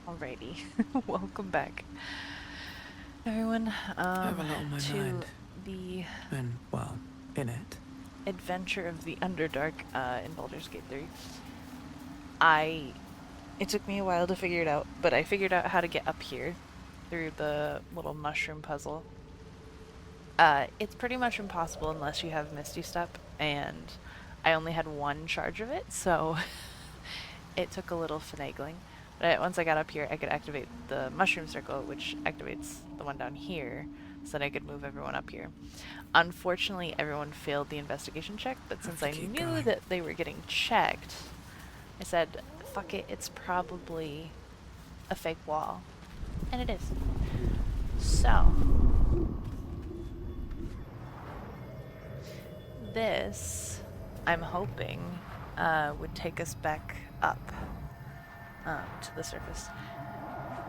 Alrighty, welcome back, everyone, I have a lot on my to mind. the And, well, in it. adventure of the Underdark in Baldur's Gate 3. It took me a while to figure it out, but I figured out how to get up here through the little mushroom puzzle. It's pretty much impossible unless you have Misty Step, and I only had one charge of it, so it took a little finagling. But once I got up here, I could activate the mushroom circle, which activates the one down here, so that I could move everyone up here. Unfortunately, everyone failed the investigation check, but since I knew that they were getting checked, I said, fuck it, it's probably a fake wall. And it is. So, this, I'm hoping, would take us back up to the surface.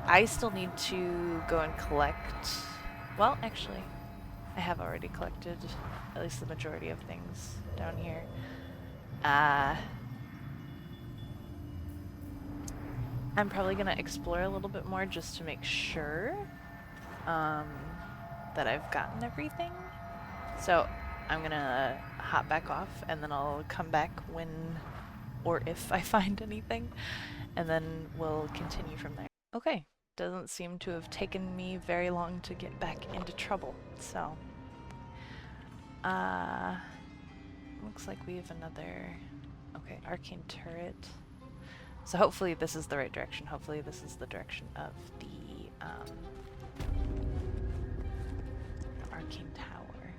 I still need to go and collect... Well, actually, I have already collected at least the majority of things down here. I'm probably going to explore a little bit more just to make sure that I've gotten everything. So I'm going to hop back off, and then I'll come back when or if I find anything, and then we'll continue from there. Okay, doesn't seem to have taken me very long to get back into trouble, so... looks like we have another... Okay, arcane turret. So hopefully this is the right direction. Hopefully this is the direction of the arcane tower.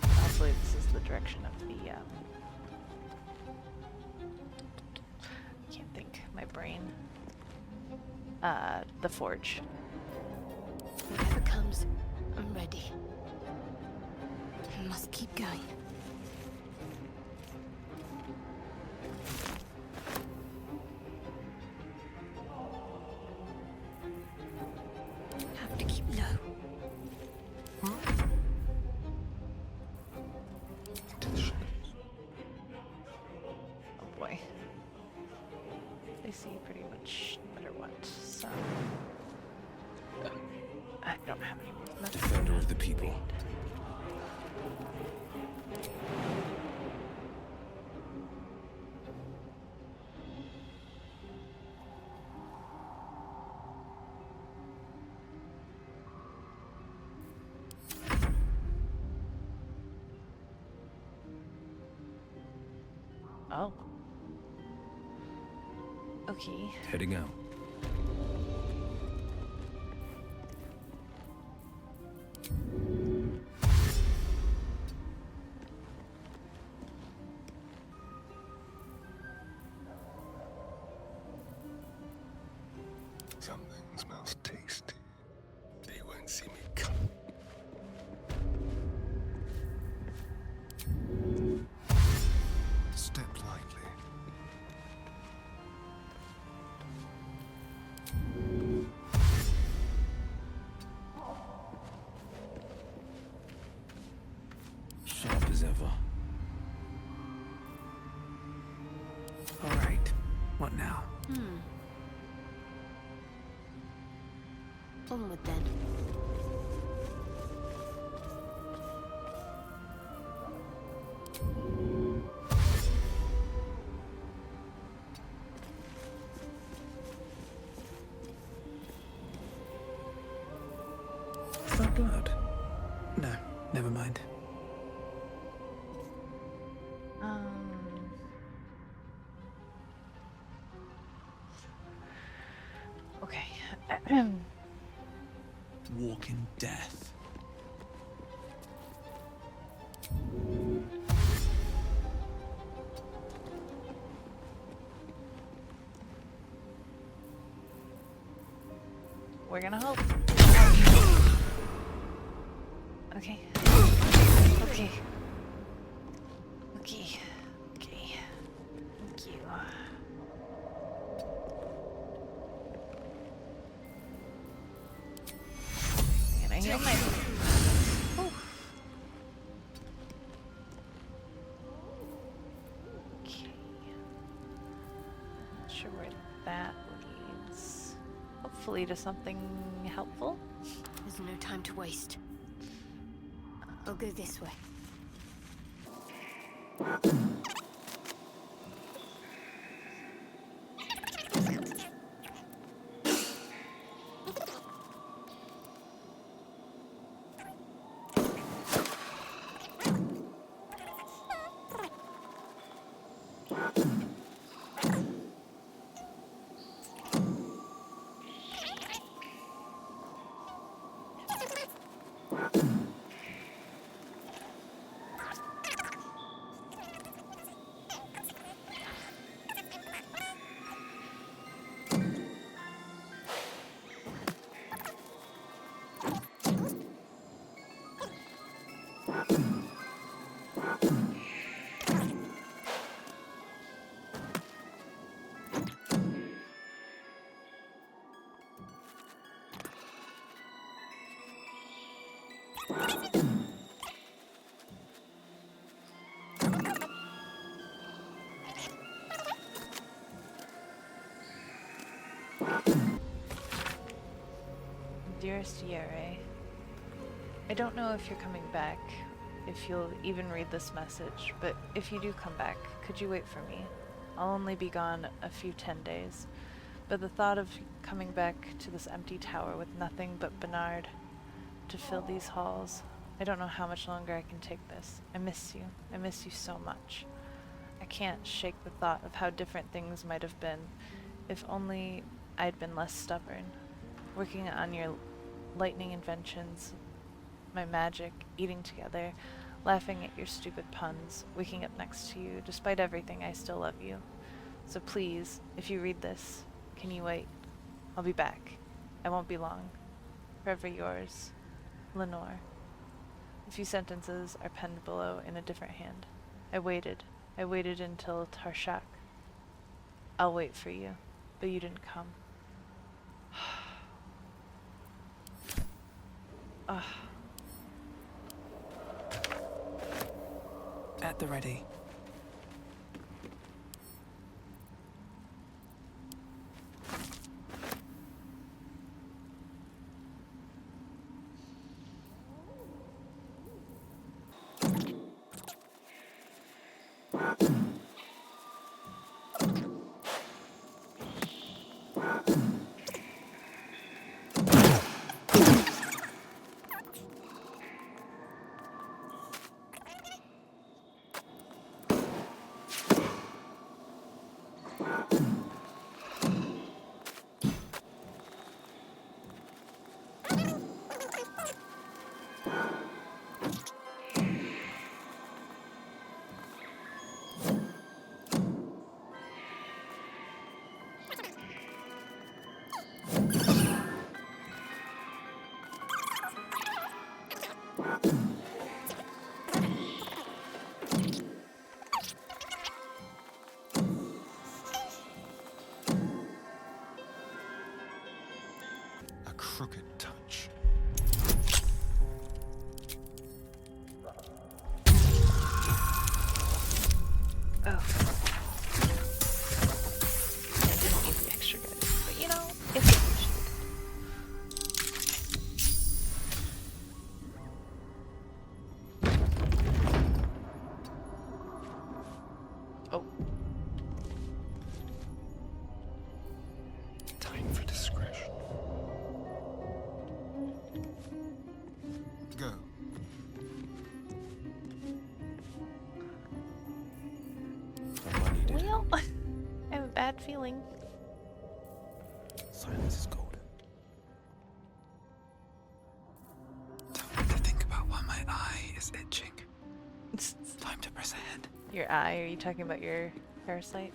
Hopefully this is the direction of the can't think, my brain. The forge. Whatever comes, I'm ready. I must keep going. Have to keep low. Oh boy. They see pretty much no matter what, so... I don't have any movement. Defender of the people. Oh. Okay. Heading out. Something smells tasty. They won't see me come. Step lightly. Sharp as ever. All right. What now? Onward then. Is that blood? No, never mind. Okay. Walk in death. We're gonna hope. Okay. Okay. Okay. Okay. Thank you. Can I heal my... Ooh. Okay. sure where that leads. Hopefully to something helpful. There's no time to waste. I'll go this way. Dearest Yere, I don't know if you're coming back, if you'll even read this message, but if you do come back, could you wait for me? I'll only be gone a few 10 days, but the thought of coming back to this empty tower with nothing but Bernard to fill these halls, I don't know how much longer I can take this. I miss you. I miss you so much. I can't shake the thought of how different things might have been if only I'd been less stubborn. Working on your lightning inventions, my magic, eating together, laughing at your stupid puns, waking up next to you. Despite everything, I still love you. So please, if you read this, can you wait? I'll be back. I won't be long. Forever yours, Lenore. A few sentences are penned below in a different hand. I waited until Tarshak. I'll wait for you, but you didn't come. At the ready. A crooked touch. Oh. I didn't need the extra guidance, but you know, it's appreciated. Oh. Time for discretion. Go. All I needed. Well, I have a bad feeling. Silence is golden. Don't need to think about why my eye is itching. Time to press ahead. Your eye? Are you talking about your parasite?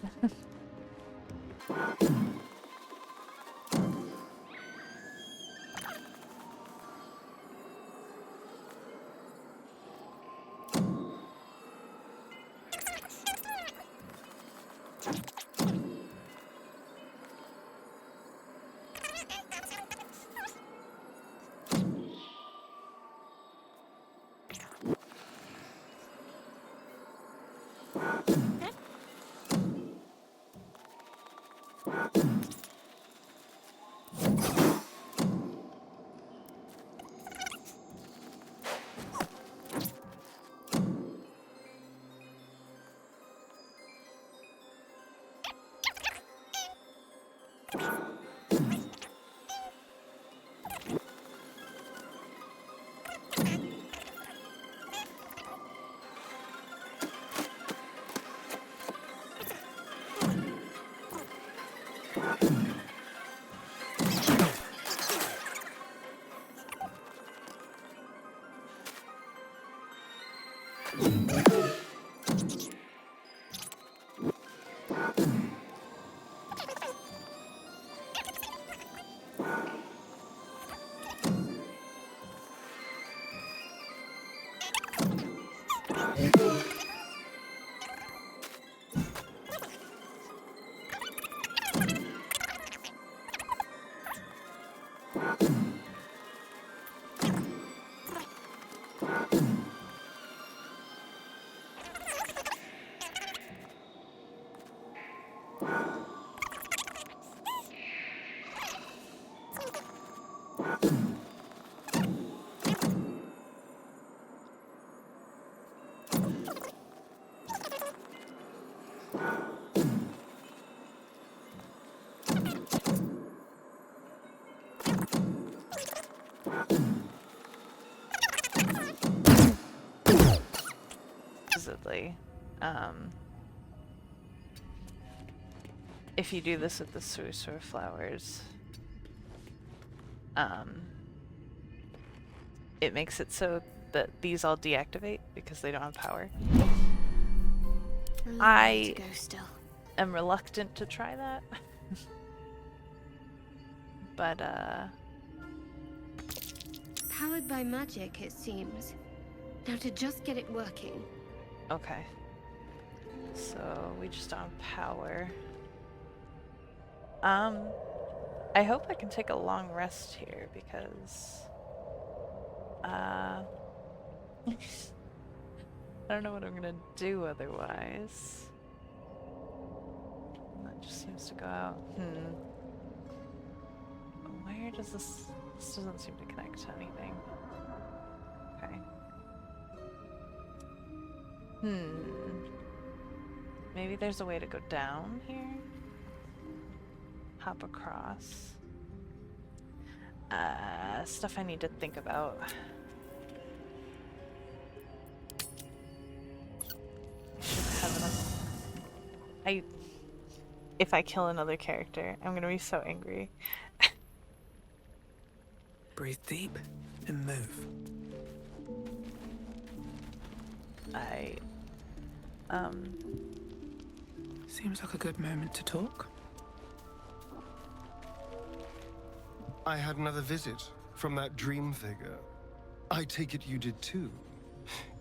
Supposedly, if you do this with the sorcerer flowers, it makes it so that these all deactivate because they don't have power. I To go still. am reluctant to try that. But, Powered by magic, it seems. Now to just get it working. okay. So, we just don't have power. I hope I can take a long rest here because, I don't know what I'm gonna do otherwise. That just seems to go out. Where does this... This doesn't seem to connect to anything. Okay. Maybe there's a way to go down here? Hop across. Stuff I need to think about. I should have enough. If I kill another character, I'm gonna be so angry. Breathe deep and move. Seems like a good moment to talk. I had another visit from that dream figure. I take it you did too.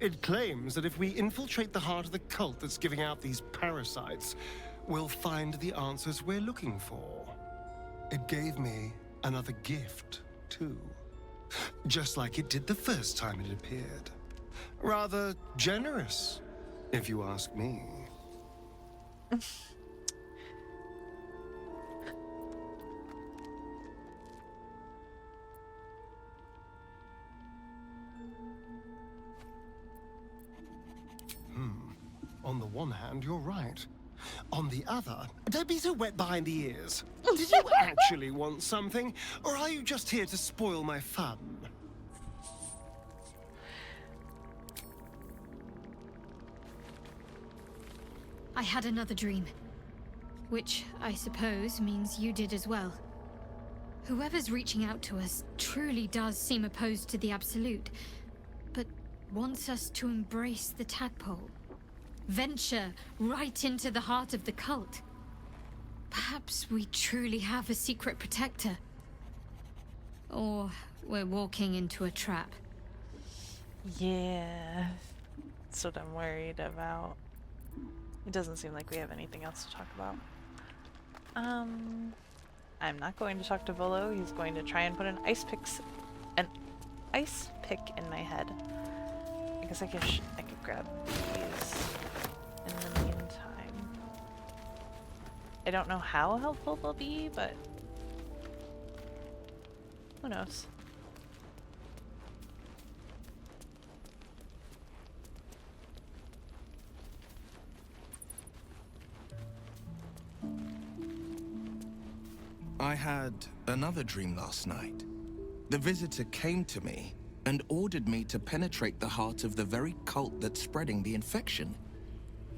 It claims that if we infiltrate the heart of the cult that's giving out these parasites, we'll find the answers we're looking for. It gave me another gift, too. Just like it did the first time it appeared. Rather generous, if you ask me. On the one hand, you're right. On the other, don't be so wet behind the ears. Did you actually want something, or are you just here to spoil my fun? I had another dream. Which, I suppose, means you did as well. Whoever's reaching out to us truly does seem opposed to the Absolute, but wants us to embrace the tadpole. Venture right into the heart of the cult. Perhaps we truly have a secret protector. Or we're walking into a trap. Yeah, that's what I'm worried about. It doesn't seem like we have anything else to talk about. I'm not going to talk to Volo. He's going to try and put an ice pick in my head. I guess I could grab these in the meantime. I don't know how helpful they'll be, but who knows? I had another dream last night. The visitor came to me and ordered me to penetrate the heart of the very cult that's spreading the infection.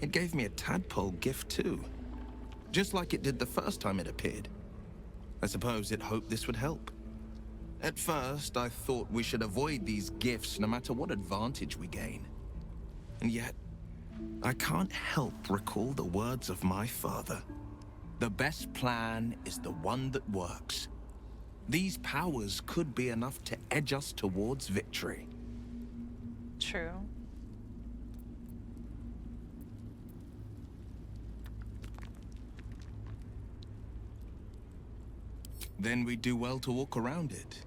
It gave me a tadpole gift too, just like it did the first time it appeared. I suppose it hoped this would help. At first, I thought we should avoid these gifts no matter what advantage we gain. And yet, I can't help recall the words of my father. The best plan is the one that works. These powers could be enough to edge us towards victory. True. Then we do well to walk around it.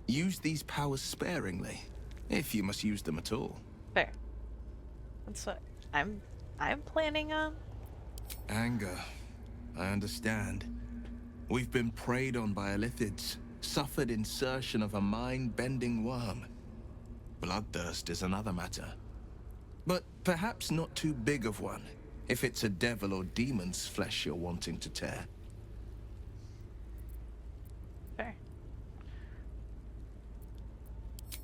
Use these powers sparingly, if you must use them at all. Fair. That's what I'm planning on. Anger. I understand. We've been preyed on by Illithids, suffered insertion of a mind-bending worm. Bloodthirst is another matter. But perhaps not too big of one, if it's a devil or demon's flesh you're wanting to tear. Fair.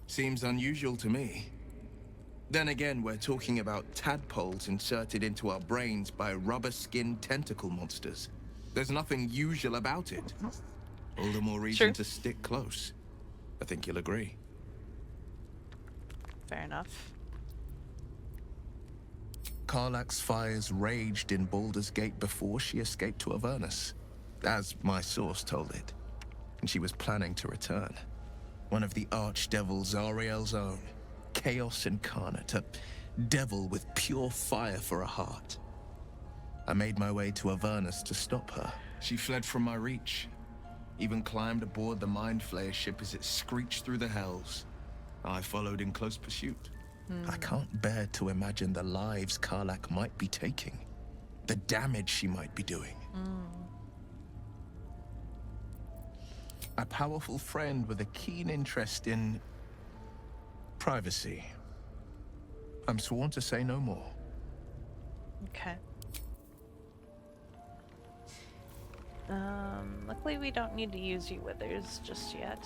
Seems unusual to me. Then again, we're talking about tadpoles inserted into our brains by rubber-skinned tentacle monsters. There's nothing usual about it. All the more reason Sure. to stick close. I think you'll agree. Fair enough. Karlach's fires raged in Baldur's Gate before she escaped to Avernus, as my source told it. And she was planning to return. One of the archdevils Zariel's own. Chaos incarnate, a devil with pure fire for a heart. I made my way to Avernus to stop her. She fled from my reach, even climbed aboard the Mind Flayer ship as it screeched through the hells. I followed in close pursuit. I can't bear to imagine the lives Karlach might be taking, the damage she might be doing. A powerful friend with a keen interest in privacy. I'm sworn to say no more. Okay. Luckily we don't need to use you withers just yet.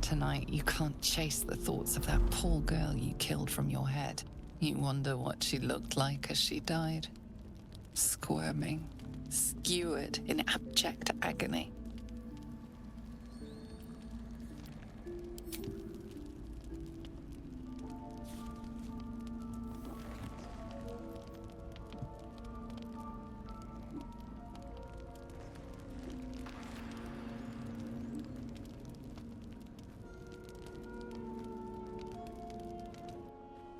Tonight, you can't chase the thoughts of that poor girl you killed from your head. You wonder what she looked like as she died. Squirming, skewered in abject agony.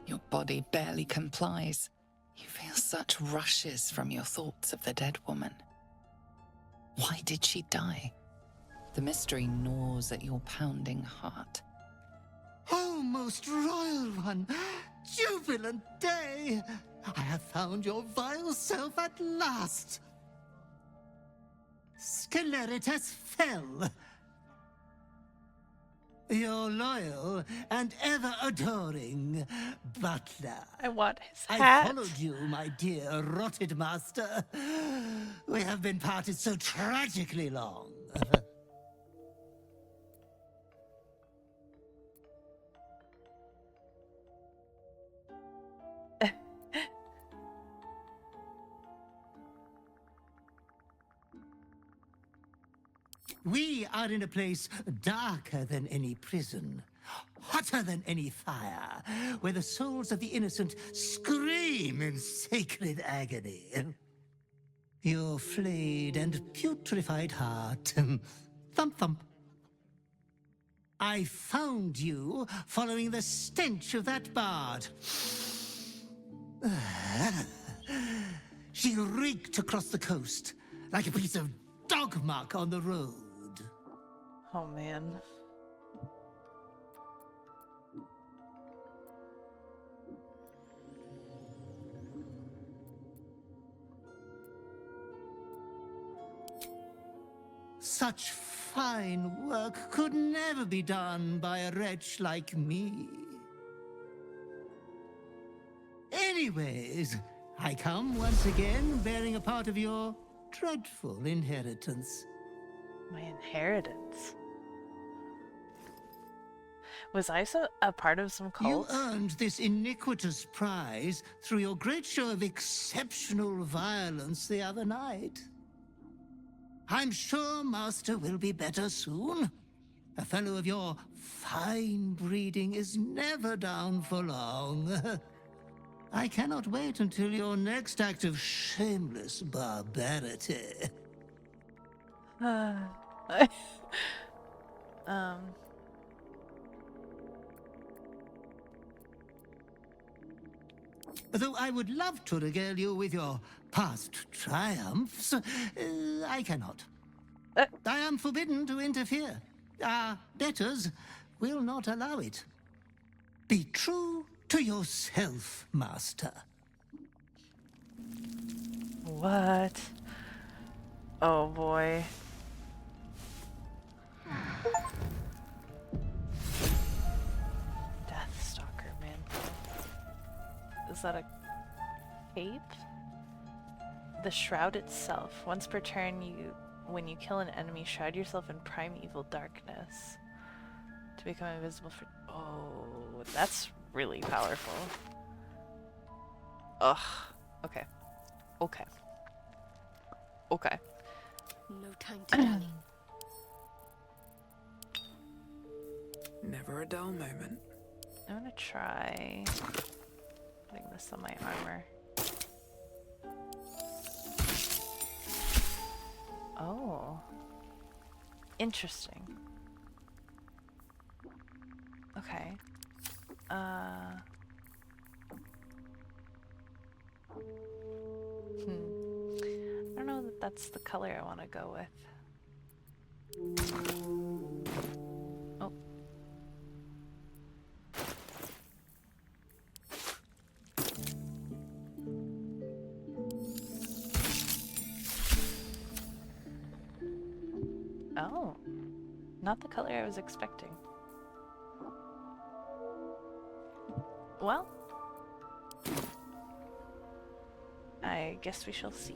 Your body barely complies. You feel such rushes from your thoughts of the dead woman. Why did she die? The mystery gnaws at your pounding heart. Oh, most royal one, jubilant day! I have found your vile self at last. Sceleritas fell. Your loyal and ever-adoring butler. I want his I hat. followed you, my dear rotted master. We have been parted so tragically long. We are in a place darker than any prison, hotter than any fire, where the souls of the innocent scream in sacred agony. Your flayed and putrefied heart. Thump thump. I found you following the stench of that bard. She reeked across the coast, like a piece of dog muck on the road. Oh man. Such fine work could never be done by a wretch like me. Anyways, I come once again bearing a part of your dreadful inheritance. My inheritance. Was I a part of some You cult? earned this iniquitous prize through your great show of exceptional violence the other night. I'm sure Master will be better soon. A fellow of your fine breeding is never down for long. I cannot wait until your next act of shameless barbarity. um. Though I would love to regale you with your past triumphs, I cannot. I am forbidden to interfere. Our betters will not allow it. Be true to yourself, Master. What? Oh boy. Deathstalker, man. Is that a cape? The shroud itself. Once per turn, when you kill an enemy, shroud yourself in primeval darkness to become invisible for. Oh, that's really powerful. Ugh. Okay. Okay. Okay. No time to dally. Never a dull moment. I'm gonna try putting this on my armor. Oh. Interesting. Okay. I don't know that that's the color I want to go with. Oh. Oh. Not the color I was expecting. Well, I guess we shall see.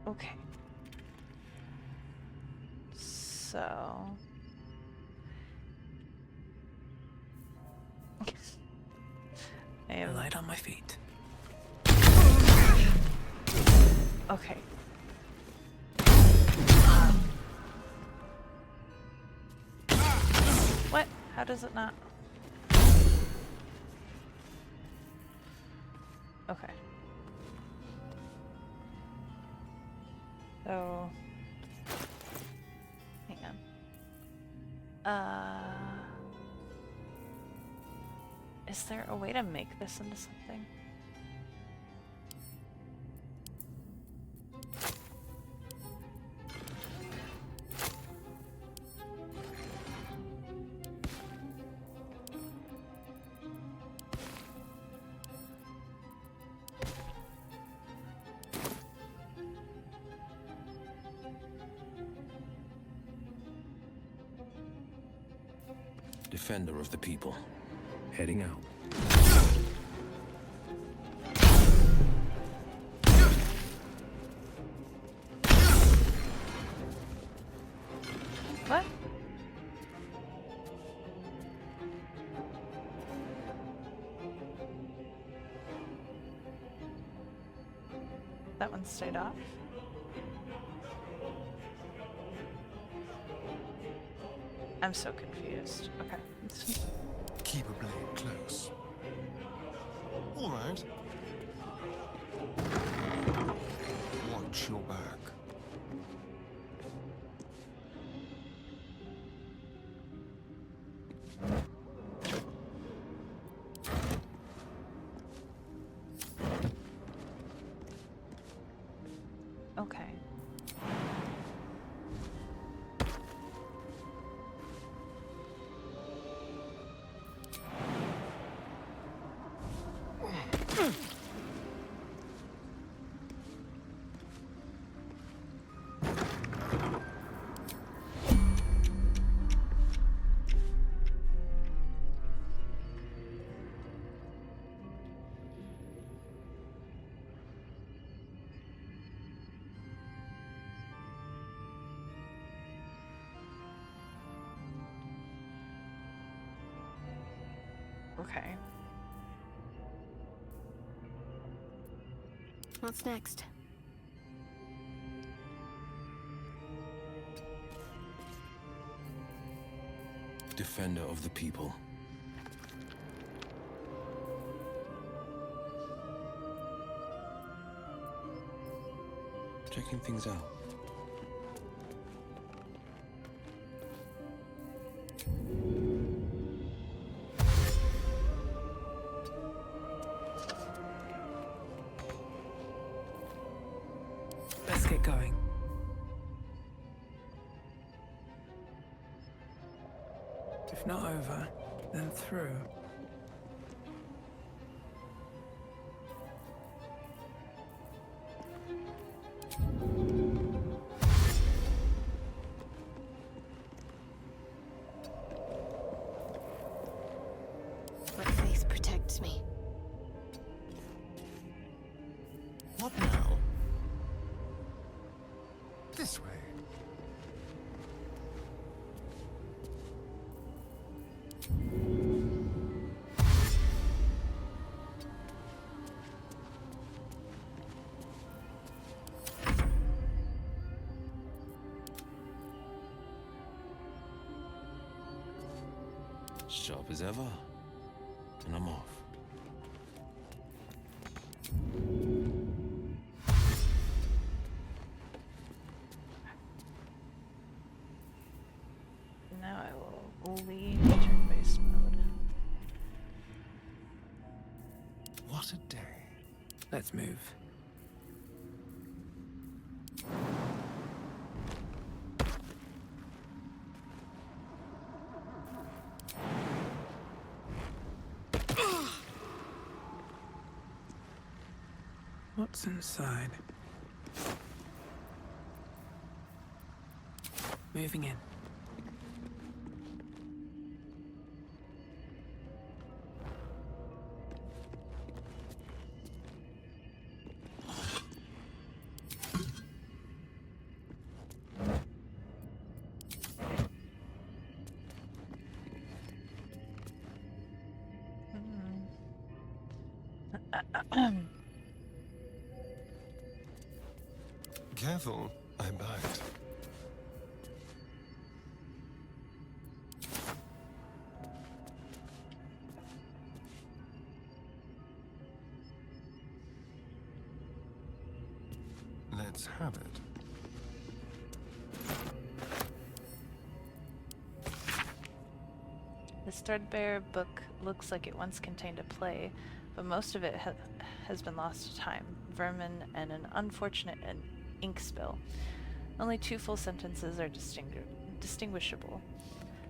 Okay. So... I am Light on my feet. okay. What? How does it not? Okay. So, hang on. Is there a way to make this into something? Defender of the people. Heading out. What? That one stayed off? I'm so confused. Okay. Keep a blade close. All right. Watch your back. Okay. What's next? Defender of the people. Checking things out. Let's get going. If not over, then through. My faith protects me. What now? This way. Sharp as ever. And I'm off. Now I will leave turn-based mode. What a day. Let's move. What's inside? Moving in. Careful, I bite. Let's have it. This threadbare book looks like it once contained a play, but most of it has been lost to time, vermin, and an unfortunate ink spill. Only 2 full sentences are distinguishable.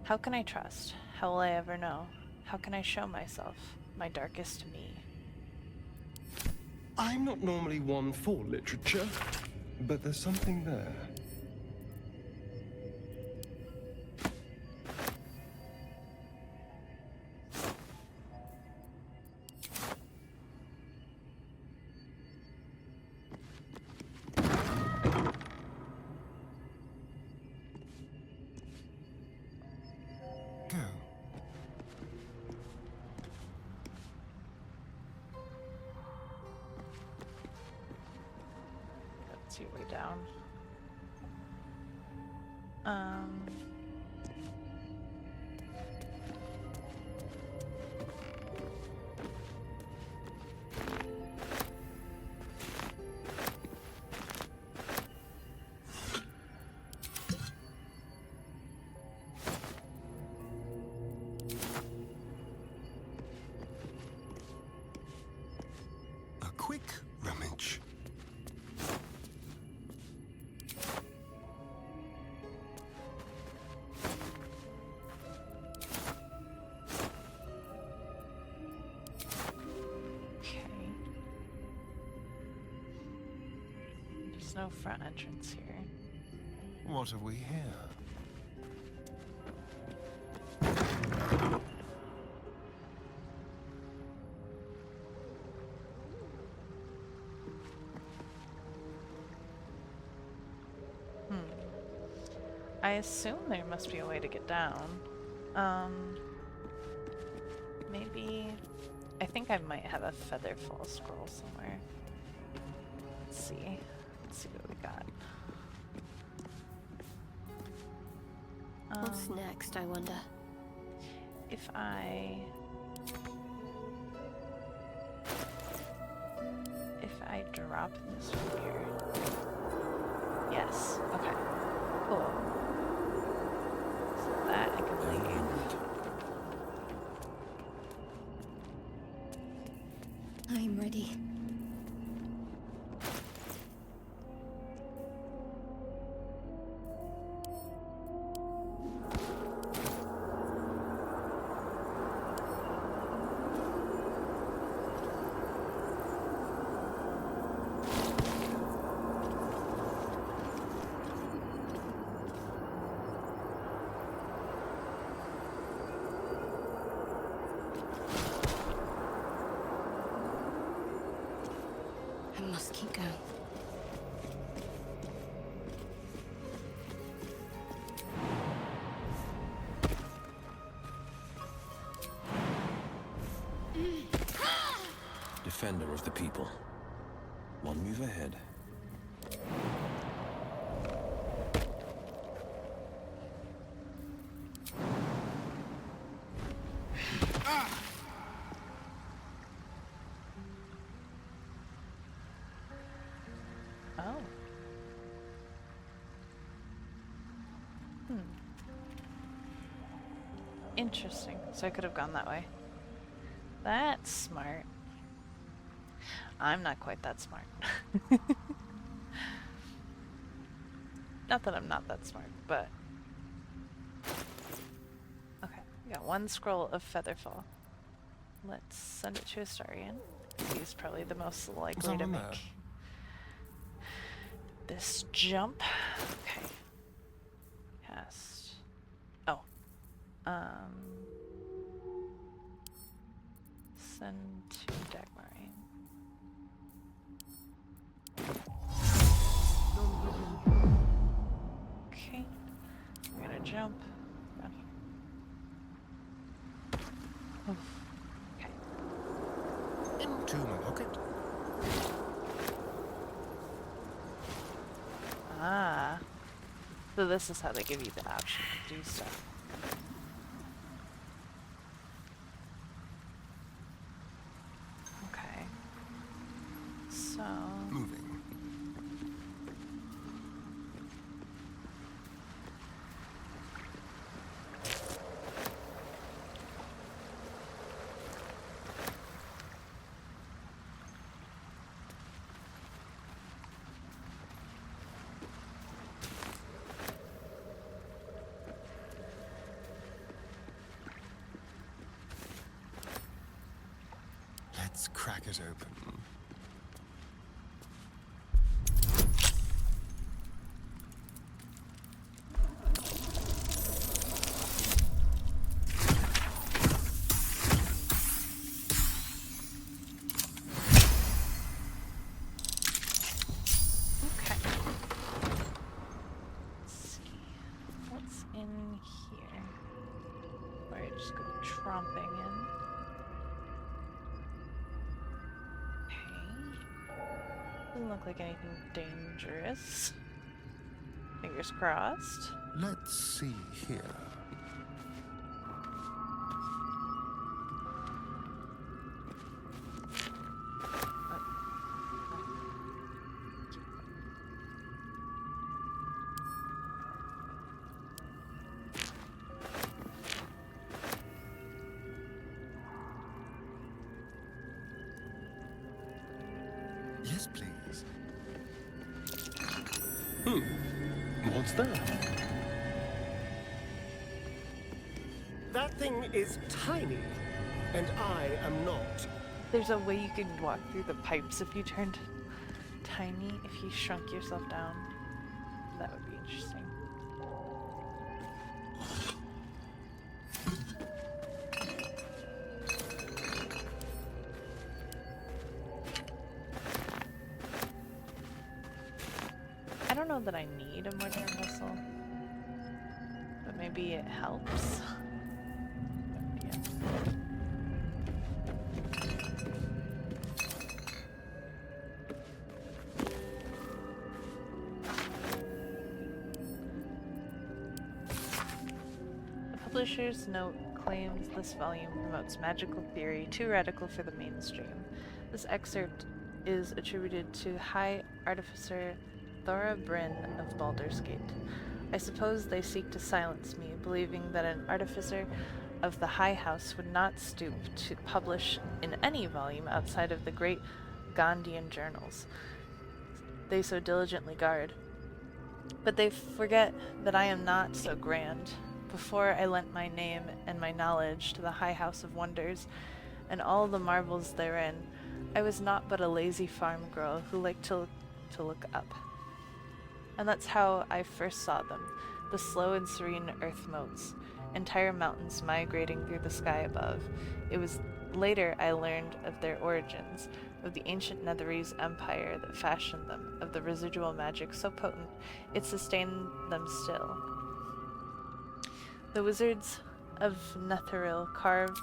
How can I trust? How will I ever know? How can I show myself, my darkest me? I'm not normally one for literature, but there's something there. Go. Let's see, way down. A quick rummage. Okay. There's no front entrance here. What have we here? I assume there must be a way to get down. maybe... I think I might have a Featherfall scroll somewhere. Let's see. Let's see what we got. What's next, I wonder? If I drop this from here. Yes. Okay. Cool. So that I can leave. I'm ready. Keep going. Defender of the people. One move ahead. Oh. Interesting. So I could have gone that way. That's smart. I'm not quite that smart. Not that I'm not that smart, but... Okay, we got one scroll of Featherfall. Let's send it to Astarion. He's probably the most likely to make this jump. Okay. Cast. Oh. Send to Dagmorraine. Okay. We're gonna jump down here. Oof. Okay. Into my pocket. Ah. So this is how they give you the option to do stuff. Okay. So... Moving. Let's crack it open. Okay. Let's see. What's in here? Or I just go tromping in. Doesn't look like anything dangerous. Fingers crossed. Let's see here. Yes, please. What's that? That thing is tiny, and I am not. There's a way you can walk through the pipes if you turned tiny, if you shrunk yourself down. That would be interesting. I don't know that I need a mortar and pestle, but maybe it helps. No idea. publisher's note claims this volume promotes magical theory too radical for the mainstream. This excerpt is attributed to High Artificer Thora Bryn of Baldur's Gate. I suppose they seek to silence me, believing that an artificer of the High House would not stoop to publish in any volume outside of the great Gondian journals they so diligently guard. But they forget that I am not so grand. Before I lent my name and my knowledge to the High House of Wonders and all the marvels therein, I was naught but a lazy farm girl who liked to look up. And that's how I first saw them, the slow and serene earth motes, entire mountains migrating through the sky above. It was later I learned of their origins, of the ancient Netherese empire that fashioned them, of the residual magic so potent it sustained them still. The wizards of Netheril carved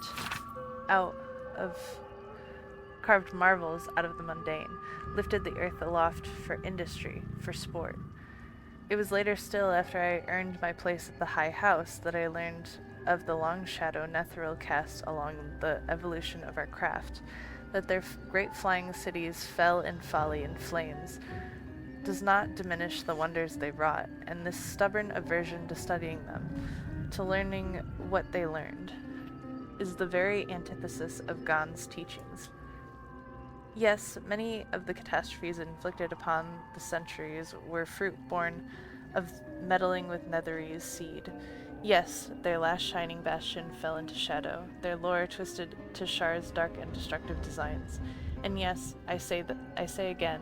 marvels out of the mundane, lifted the earth aloft for industry, for sport. It was later still, after I earned my place at the High House, that I learned of the long shadow Netheril cast along the evolution of our craft, that their great flying cities fell in folly and flames, does not diminish the wonders they wrought, and this stubborn aversion to studying them, to learning what they learned, is the very antithesis of Gon's teachings. Yes, many of the catastrophes inflicted upon the centuries were fruit born of meddling with Netherese seed. Yes, their last shining bastion fell into shadow, their lore twisted to Shar's dark and destructive designs. And yes, I say again,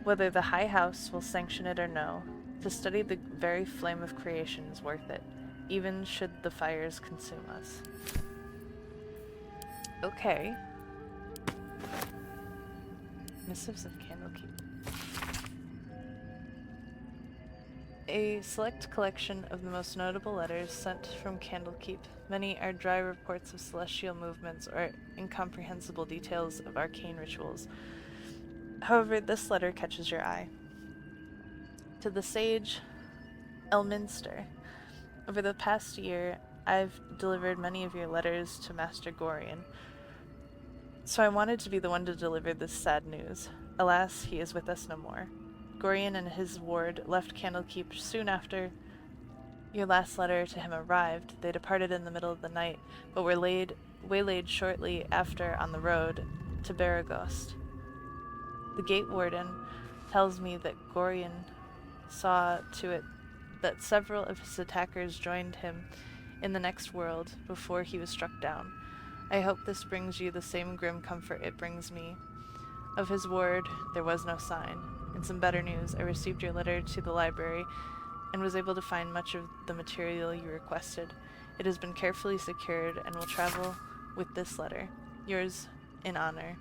whether the High House will sanction it or no, to study the very flame of creation is worth it, even should the fires consume us. Okay. Missives of Candlekeep. A select collection of the most notable letters sent from Candlekeep. Many are dry reports of celestial movements or incomprehensible details of arcane rituals. However, this letter catches your eye. To the sage Elminster. Over the past year, I've delivered many of your letters to Master Gorian, so I wanted to be the one to deliver this sad news. Alas, he is with us no more. Gorian and his ward left Candlekeep soon after your last letter to him arrived. They departed in the middle of the night, but were waylaid shortly after on the road to Baragost. The gate warden tells me that Gorian saw to it that several of his attackers joined him in the next world before he was struck down. I hope this brings you the same grim comfort it brings me. Of his ward, there was no sign. In some better news, I received your letter to the library and was able to find much of the material you requested. It has been carefully secured and will travel with this letter. Yours in honor,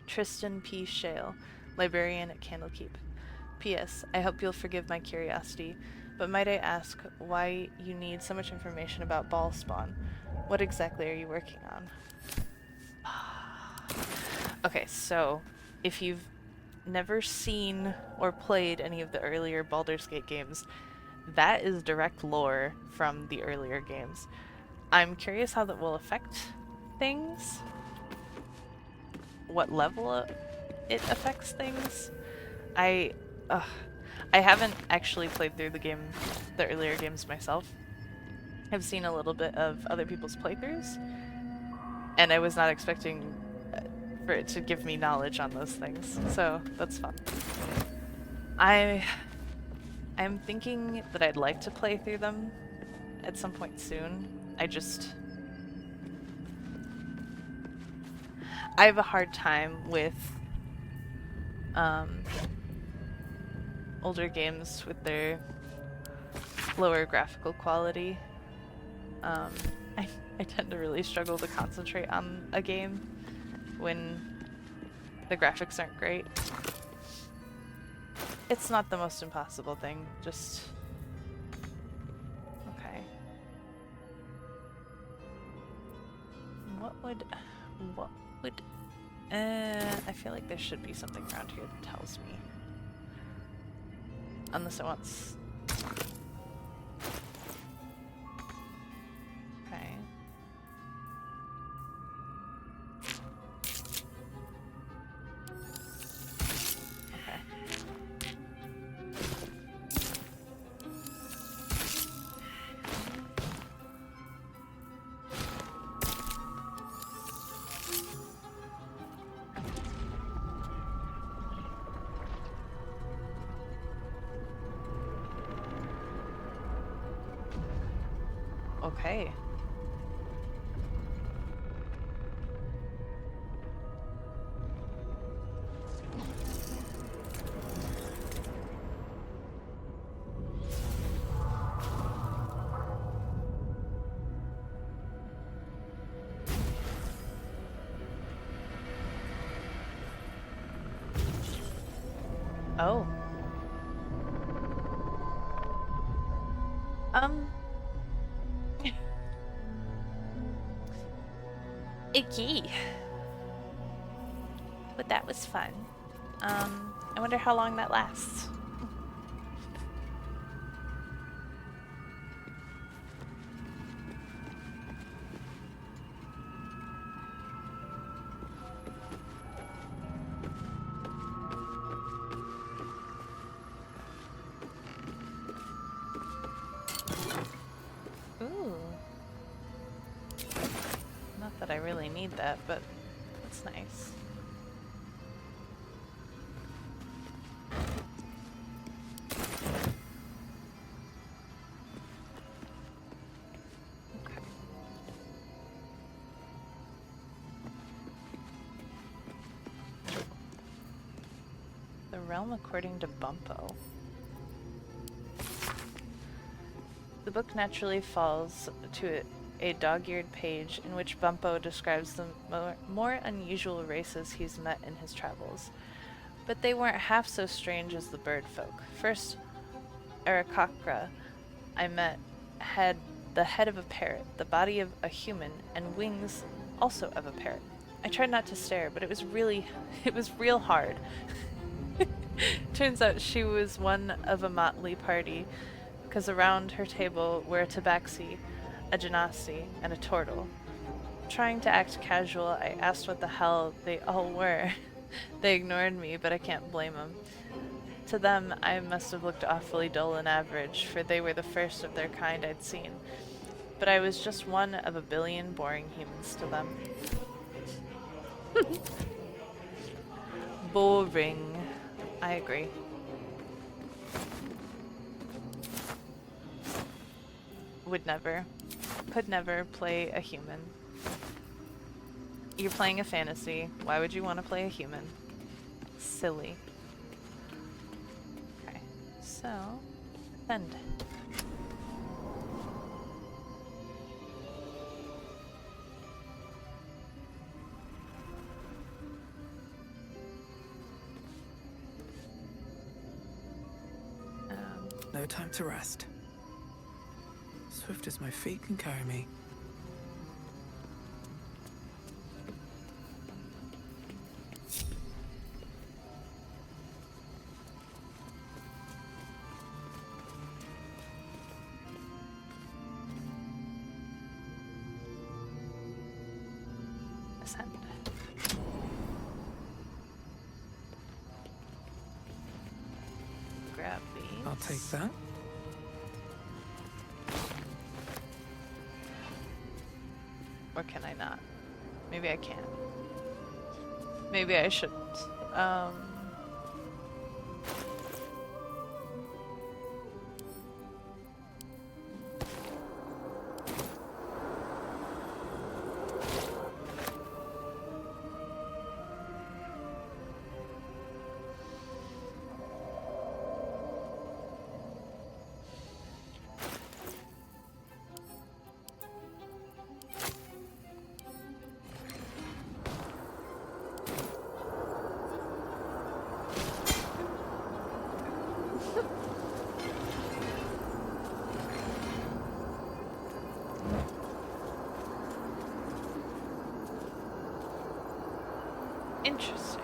Tristan P. Shale, librarian at Candlekeep. P.S. I hope you'll forgive my curiosity, but might I ask why you need so much information about ball spawn? What exactly are you working on? Okay, so if you've never seen or played any of the earlier Baldur's Gate games, that is direct lore from the earlier games. I'm curious how that will affect things. What level it affects things. I haven't actually played through the earlier games myself. I've seen a little bit of other people's playthroughs, and I was not expecting for it to give me knowledge on those things, so that's fun. I'm thinking that I'd like to play through them at some point soon. I have a hard time with older games with their lower graphical quality. I tend to really struggle to concentrate on a game when the graphics aren't great. It's not the most impossible thing, just... Okay. What would... I feel like there should be something around here that tells me. Unless it wants... Okay. Oh. Um. Icky. But that was fun. I wonder how long that lasts. Ooh. Not that I really need that, but that's nice. Okay. The realm according to Bumpo. The book naturally falls to a dog-eared page in which Bumpo describes the more unusual races he's met in his travels. But they weren't half so strange as the bird folk. First, Arakakra I met had the head of a parrot, the body of a human, and wings also of a parrot. I tried not to stare, but it was real hard. Turns out she was one of a motley party, because around her table were a tabaxi, a genasi, and a turtle. Trying to act casual, I asked what the hell they all were. They ignored me, but I can't blame them. To them, I must have looked awfully dull and average, for they were the first of their kind I'd seen. But I was just one of a billion boring humans to them. Boring. I agree. Would never. Could never play a human. You're playing a fantasy. Why would you want to play a human? Silly. Okay, so send. No time to rest. Swift as my feet can carry me. Send. Grab these. I'll take that. Or can I not? Maybe I can. Maybe I shouldn't. Interesting.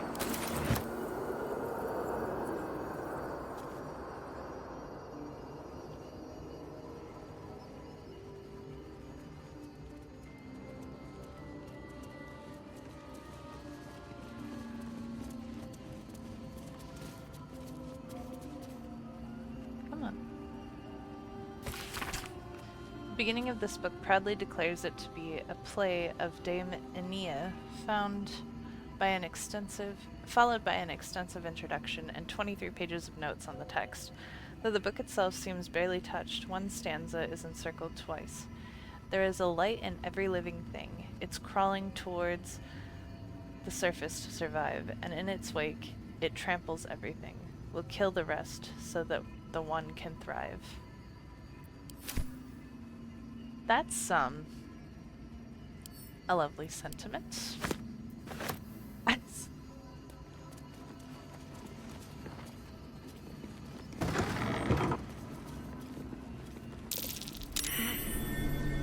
Come on. The beginning of this book proudly declares it to be a play of Dame Aenea, followed by an extensive introduction and 23 pages of notes on the text. Though the book itself seems barely touched, one stanza is encircled twice. There is a light in every living thing. It's crawling towards the surface to survive, and in its wake, it tramples everything. Will kill the rest so that the one can thrive. That's, a lovely sentiment.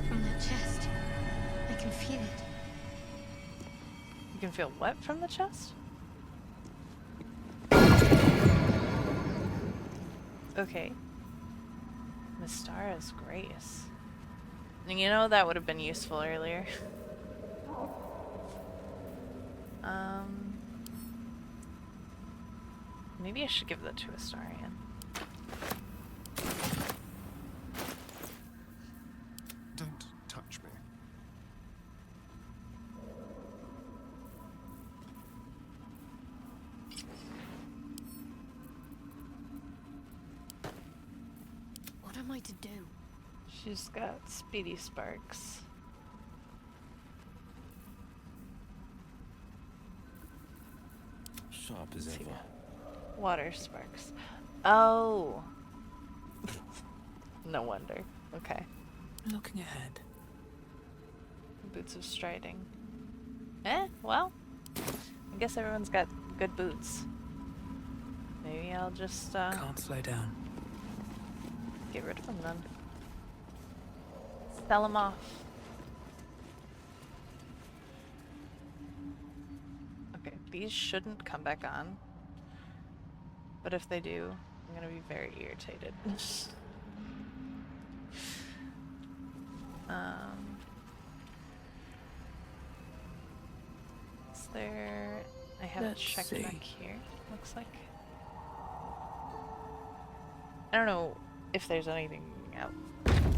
From that chest, I can feel it. You can feel what from the chest? Okay. Mystara's Grace. You know, that would have been useful earlier. Maybe I should give that to Astarion. Don't touch me. What am I to do? She's got speedy sparks. Sharp as ever. Water sparks. Oh. No wonder. Okay. Looking ahead. Boots of striding. Well. I guess everyone's got good boots. Maybe I'll just, Can't slow down. get rid of them then. Sell them off. Okay, these shouldn't come back on. But if they do, I'm gonna be very irritated. Is there... I haven't Let's checked see. back here, looks like. I don't know if there's anything out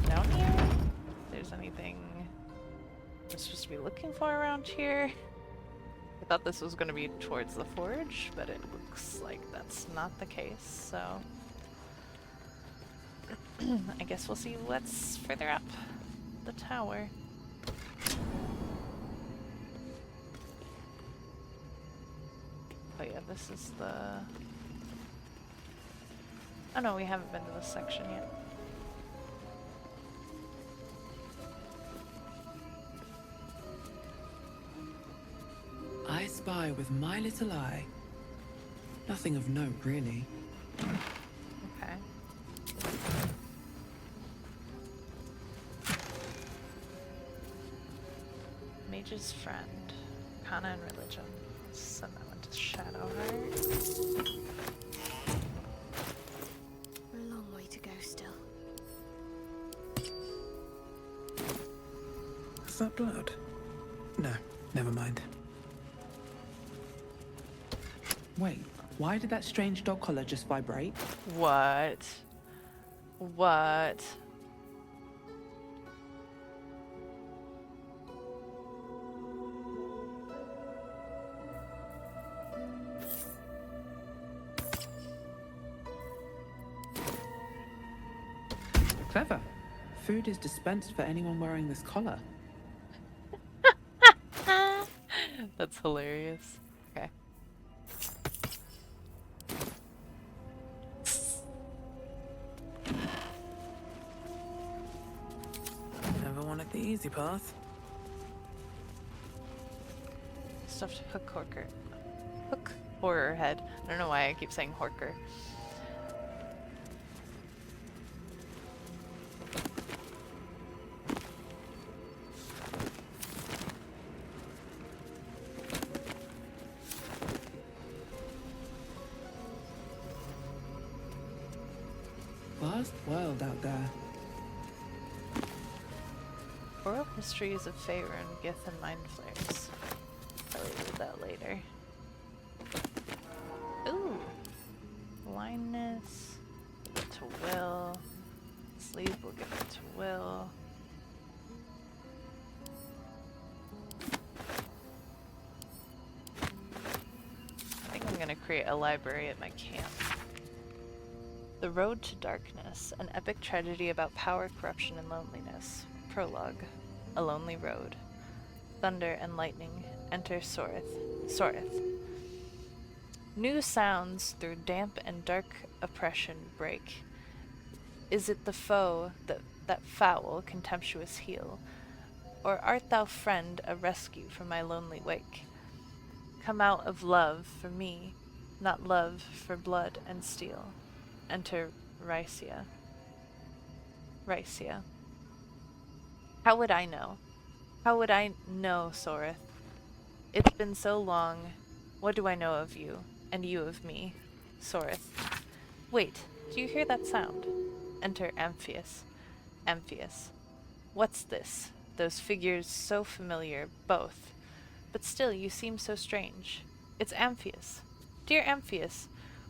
down here. If there's anything I'm supposed to be looking for around here. I thought this was going to be towards the forge, but it looks like that's not the case, so... I guess we'll see what's further up the tower. Oh yeah, this is the... Oh no, we haven't been to this section yet. I spy with my little eye. Nothing of note, really. Okay. Mage's friend. Kana and religion. Let's send that one to Shadowheart. A long way to go still. Is that blood? No, never mind. Wait, why did that strange dog collar just vibrate? What? What? Clever. Food is dispensed for anyone wearing this collar. That's hilarious. Okay. Never wanted the easy path. Stuffed hook horker. Hook horror head. I don't know why I keep saying horker. Vast world out there. Oral histories of Faerun, Gith, and Mind Flayers. Probably read that later. Ooh! Blindness. Give it to Will. Sleep, we'll give it to Will. I think I'm gonna create a library at my camp. The Road to Darkness, an epic tragedy about power, corruption, and loneliness. Prologue. a lonely road. Thunder and lightning enter Soreth. New sounds through damp and dark oppression break. Is it the foe that foul, contemptuous heel? Or art thou, friend, a rescue from my lonely wake? Come out of love for me, not love for blood and steel. Enter Rycia. Rycia. How would I know? How would I know, Soreth? It's been so long. What do I know of you, and you of me? Soreth. Wait, do you hear that sound? Enter Amphius. Amphius. What's this? Those figures so familiar, both. But still, you seem so strange. It's Amphius. Dear Amphius,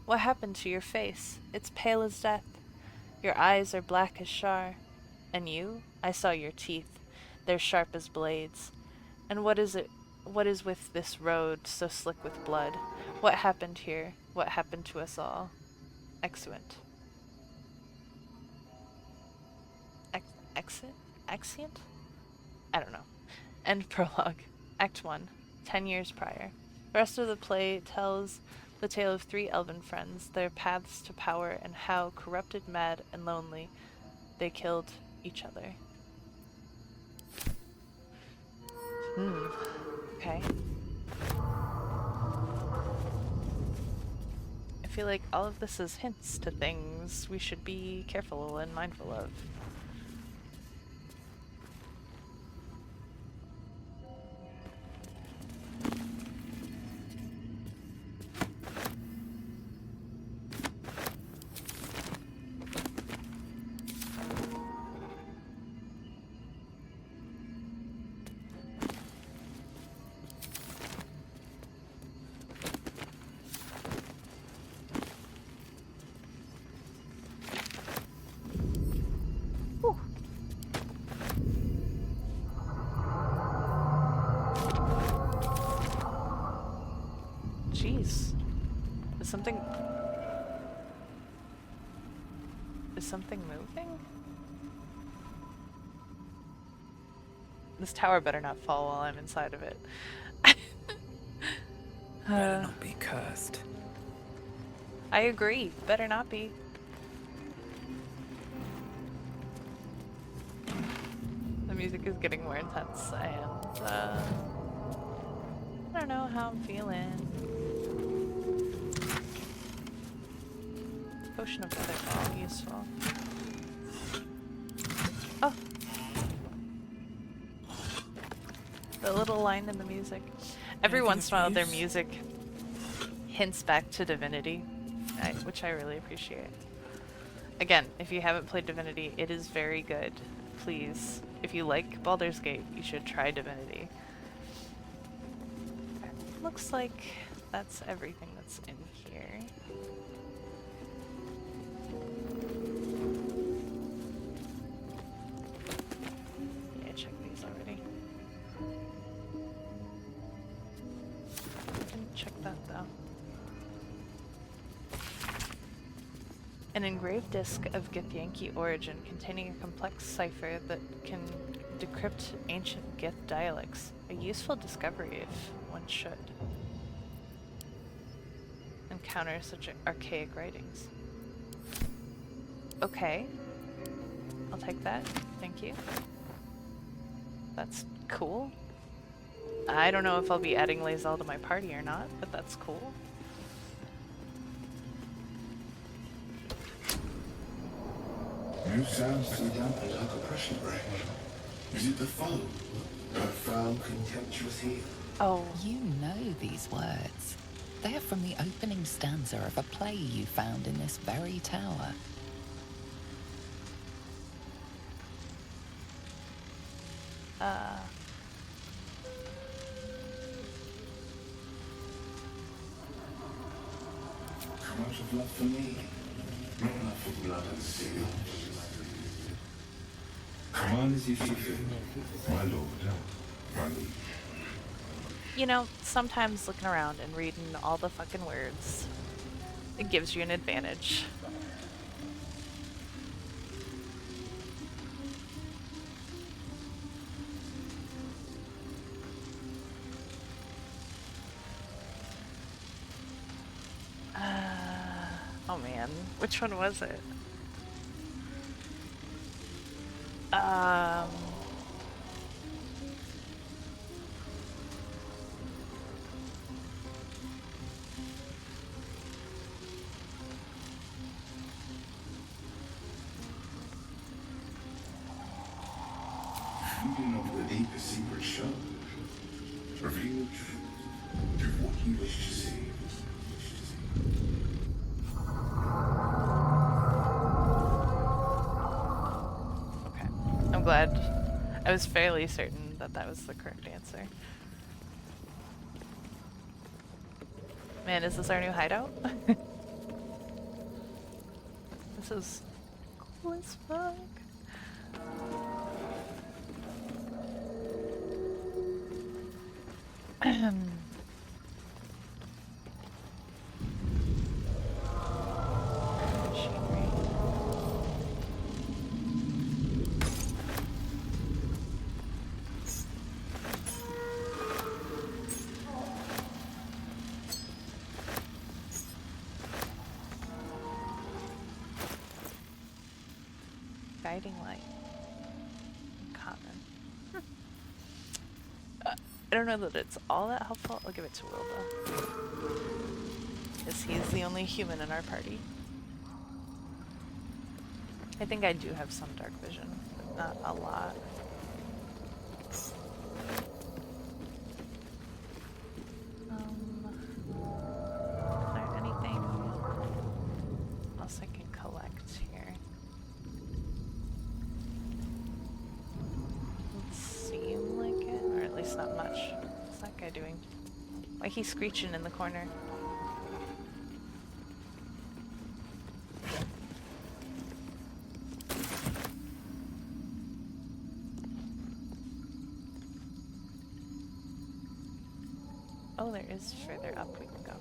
what happened to your face? It's pale as death. Your eyes are black as char. And you? I saw your teeth. They're sharp as blades. And what is it? What is with this road so slick with blood? What happened here? What happened to us all? Exeunt. Exeunt? I don't know. End prologue. Act 1. 10 years prior. The rest of the play tells the tale of 3 elven friends, their paths to power, and how, corrupted, mad, and lonely, they killed each other. Okay. I feel like all of this is hints to things we should be careful and mindful of. Jeez. Is something moving? This tower better not fall while I'm inside of it. Better not be cursed. I agree. Better not be. The music is getting more intense, and I don't know how I'm feeling. Potion of Featherfall, useful. Oh! The little line in the music. Every once in a while their music hints back to Divinity, which I really appreciate. Again, if you haven't played Divinity, it is very good. Please, if you like Baldur's Gate, you should try Divinity. Looks like that's everything that's in here. Yeah, check these already. I didn't check that though. An engraved disc of Githyanki origin containing a complex cipher that can decrypt ancient Gith dialects. A useful discovery if one should encounter such archaic writings. Okay. I'll take that. Thank you. That's cool. I don't know if I'll be adding Lae'zel to my party or not, but that's cool. New sounds through damp and dark oppression break. Is it the foe? That foul, contemptuous heel? Oh. You know these words. They are from the opening stanza of a play you found in this very tower. Come out of love for me, not love for blood and steel. Come on as you see fit, my lord, my liege. You know, sometimes looking around and reading all the fucking words, it gives you an advantage. man. Which one was it? Feeding on the deepest secret show. Reveal the truth. Do what you wish to see. Okay. I'm glad. I was fairly certain that that was the correct answer. Man, is this our new hideout? This is cool as fuck. Machinery. Guiding light. Common. I don't know that it's all that helpful. I'll give it to Will though. Because he's the only human in our party. I think I do have some dark vision, but not a lot. Is there anything else I can collect here? Doesn't seem like it, or at least not much. What's that guy doing? Why he's screeching in the corner? Oh, there is further up we can go.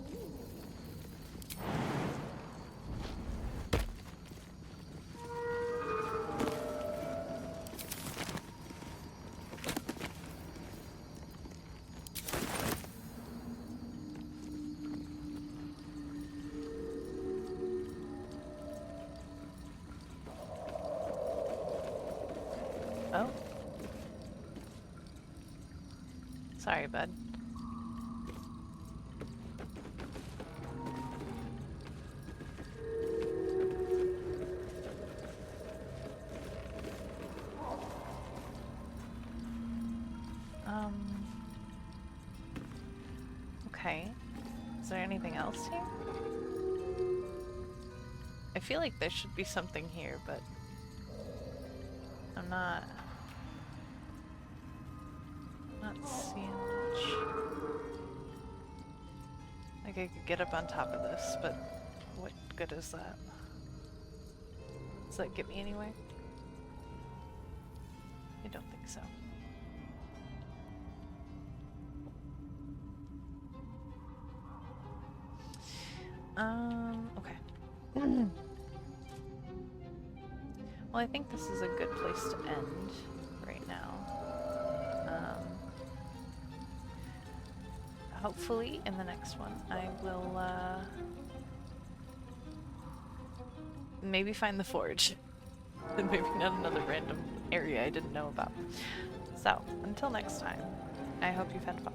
Oh. Sorry, bud. Okay. Is there anything else here? I feel like there should be something here, but I'm not seeing much. Like I could get up on top of this, but what good is that? Does that get me anywhere? I don't think so. Okay. Well, I think this is a good place to end right now. Hopefully in the next one I will maybe find the forge. And maybe not another random area I didn't know about. So, until next time, I hope you've had fun.